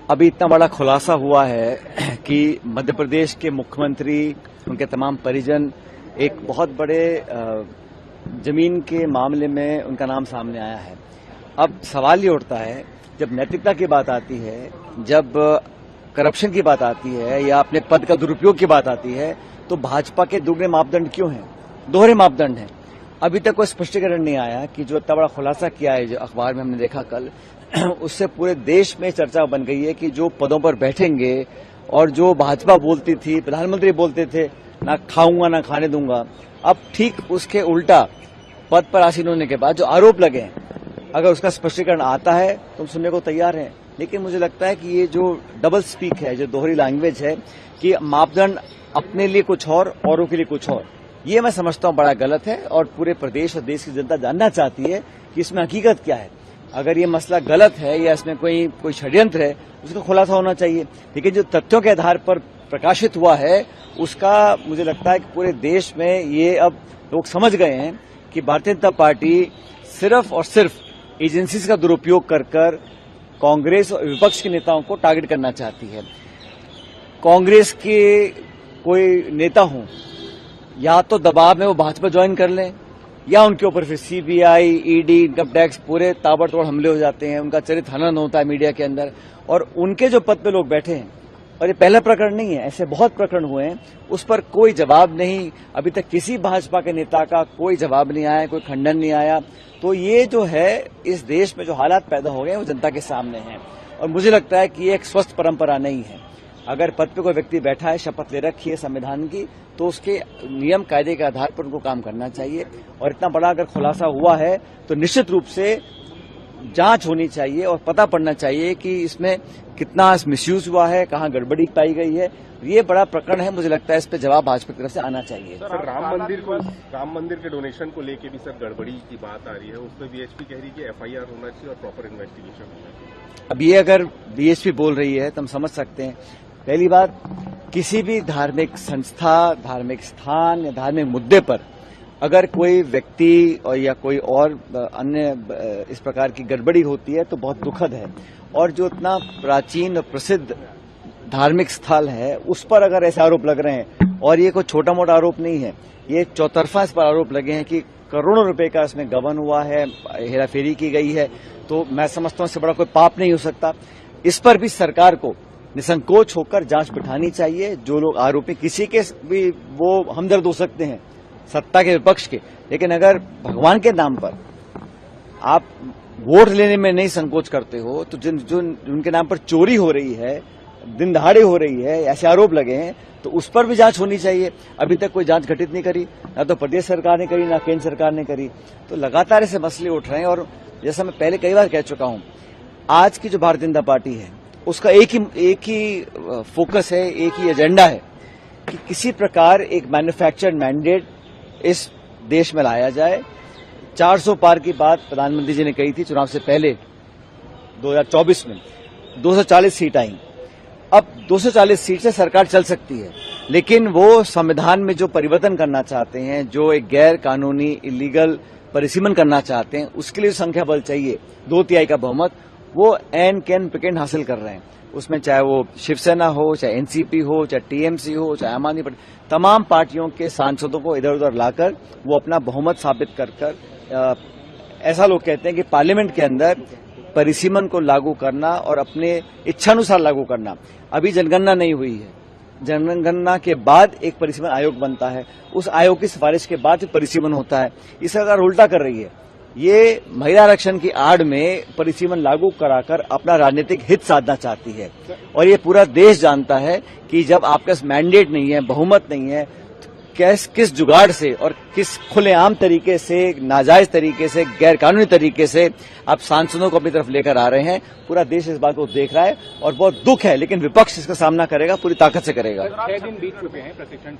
अभी इतना बड़ा खुलासा हुआ है कि मध्य प्रदेश के मुख्यमंत्री, उनके तमाम परिजन एक बहुत बड़े जमीन के मामले में उनका नाम सामने आया है। अब सवाल ये उठता है, जब नैतिकता की बात आती है, जब करप्शन की बात आती है या अपने पद का दुरुपयोग की बात आती है, तो भाजपा के दुगने मापदंड क्यों हैं? दोहरे मापदंड हैं। अभी तक कोई स्पष्टीकरण नहीं आया कि जो इतना बड़ा खुलासा किया है, जो अखबार में हमने देखा कल, उससे पूरे देश में चर्चा बन गई है कि जो पदों पर बैठेंगे और जो भाजपा बोलती थी, प्रधानमंत्री बोलते थे ना खाऊंगा ना खाने दूंगा, अब ठीक उसके उल्टा पद पर आसीन होने के बाद जो आरोप लगे हैं, अगर उसका स्पष्टीकरण आता है तो हम सुनने को तैयार हैं। लेकिन मुझे लगता है कि ये जो डबल स्पीक है, जो दोहरी लैंग्वेज है कि मापदंड अपने लिए कुछ और औरों के लिए कुछ और, ये मैं समझता हूं बड़ा गलत है। और पूरे प्रदेश और देश की जनता जानना चाहती है कि इसमें हकीकत क्या है। अगर ये मसला गलत है या इसमें कोई षड्यंत्र है, उसका खुलासा होना चाहिए। लेकिन जो तथ्यों के आधार पर प्रकाशित हुआ है, उसका मुझे लगता है कि पूरे देश में ये अब लोग समझ गए हैं कि भारतीय जनता पार्टी सिर्फ और सिर्फ एजेंसीज का दुरुपयोग कर कांग्रेस और विपक्ष के नेताओं को टारगेट करना चाहती है। कांग्रेस के कोई नेता हों, या तो दबाव में वो भाजपा ज्वाइन कर लें, या उनके ऊपर फिर सीबीआई, ईडी, इनकम टैक्स पूरे ताबड़तोड़ हमले हो जाते हैं, उनका चरित्र हनन होता है मीडिया के अंदर, और उनके जो पद पे लोग बैठे हैं, और ये पहला प्रकरण नहीं है, ऐसे बहुत प्रकरण हुए हैं, उस पर कोई जवाब नहीं। अभी तक किसी भाजपा के नेता का कोई जवाब नहीं आया, कोई खंडन नहीं आया। तो ये जो है, इस देश में जो हालात पैदा हो गए वो जनता के सामने हैं, और मुझे लगता है कि ये एक स्वस्थ परंपरा नहीं है। अगर पद पे कोई व्यक्ति बैठा है, शपथ ले रखी है संविधान की, तो उसके नियम कायदे के आधार पर उनको काम करना चाहिए। और इतना बड़ा अगर खुलासा हुआ है तो निश्चित रूप से जांच होनी चाहिए और पता पड़ना चाहिए कि इसमें कितना मिसयूज हुआ है, कहां गड़बड़ी पाई गई है। ये बड़ा प्रकरण है, मुझे लगता है इस पर जवाब भाजपा की तरफ से आना चाहिए। सर, राम मंदिर के डोनेशन को लेके भी सर गड़बड़ी की बात आ रही है, उस पर बीएचपी कह रही है कि एफआईआर होना चाहिए और प्रॉपर इन्वेस्टिगेशन होना चाहिए। अब ये अगर बीएचपी बोल रही है तो हम समझ सकते हैं। पहली बात, किसी भी धार्मिक संस्था, धार्मिक स्थान या धार्मिक मुद्दे पर अगर कोई व्यक्ति और या कोई और अन्य इस प्रकार की गड़बड़ी होती है तो बहुत दुखद है। और जो इतना प्राचीन और प्रसिद्ध धार्मिक स्थल है, उस पर अगर ऐसे आरोप लग रहे हैं, और ये कोई छोटा मोटा आरोप नहीं है, ये चौतरफा इस पर आरोप लगे हैं कि करोड़ों रुपए का इसमें गबन हुआ है, हेराफेरी की गई है, तो मैं समझता हूं इससे बड़ा कोई पाप नहीं हो सकता। इस पर भी सरकार को निसंकोच होकर जांच बिठानी चाहिए। जो लोग आरोपी, किसी के भी वो हमदर्द हो सकते हैं, सत्ता के विपक्ष के, लेकिन अगर भगवान के नाम पर आप वोट लेने में नहीं संकोच करते हो, तो जिनके नाम पर चोरी हो रही है, दिन दहाड़े हो रही है, ऐसे आरोप लगे हैं, तो उस पर भी जांच होनी चाहिए। अभी तक कोई जांच घटित नहीं करी, ना तो प्रदेश सरकार ने करी, ना केंद्र सरकार ने करी। तो लगातार ऐसे मसले उठ रहे हैं। और जैसा मैं पहले कई बार कह चुका हूं, आज की जो भारतीय जनता पार्टी है, उसका एक ही फोकस है, एक ही एजेंडा है कि किसी प्रकार एक मैन्युफैक्चर्ड मैंडेट इस देश में लाया जाए। 400 पार की बात प्रधानमंत्री जी ने कही थी चुनाव से पहले 2024 में, 240 सीट आई। अब 240 सीट से सरकार चल सकती है, लेकिन वो संविधान में जो परिवर्तन करना चाहते हैं, जो एक गैर कानूनी इलीगल परिसीमन करना चाहते हैं, उसके लिए संख्या बल चाहिए, 2/3 का बहुमत, वो एन कैन पिकेंड हासिल कर रहे हैं। उसमें चाहे वो शिवसेना हो, चाहे एनसीपी हो, चाहे टीएमसी हो, चाहे आम आदमी पार्टी, तमाम पार्टियों के सांसदों को इधर उधर लाकर वो अपना बहुमत साबित कर ऐसा लोग कहते हैं कि पार्लियामेंट के अंदर परिसीमन को लागू करना और अपने इच्छानुसार लागू करना। अभी जनगणना नहीं हुई है, जनगणना के बाद एक परिसीमन आयोग बनता है, उस आयोग की सिफारिश के बाद परिसीमन होता है। ये सरकार उल्टा कर रही है। ये महिला आरक्षण की आड़ में परिसीमन लागू कराकर अपना राजनीतिक हित साधना चाहती है। और ये पूरा देश जानता है कि जब आपके पास मैंडेट नहीं है, बहुमत नहीं है, किस जुगाड़ से और किस खुलेआम तरीके से, नाजायज तरीके से, गैर कानूनी तरीके से आप सांसदों को अपनी तरफ लेकर आ रहे हैं। पूरा देश इस बात को देख रहा है और बहुत दुख है, लेकिन विपक्ष इसका सामना करेगा, पूरी ताकत से करेगा। 6 दिन बीत चुके हैं प्रशिक्षण से।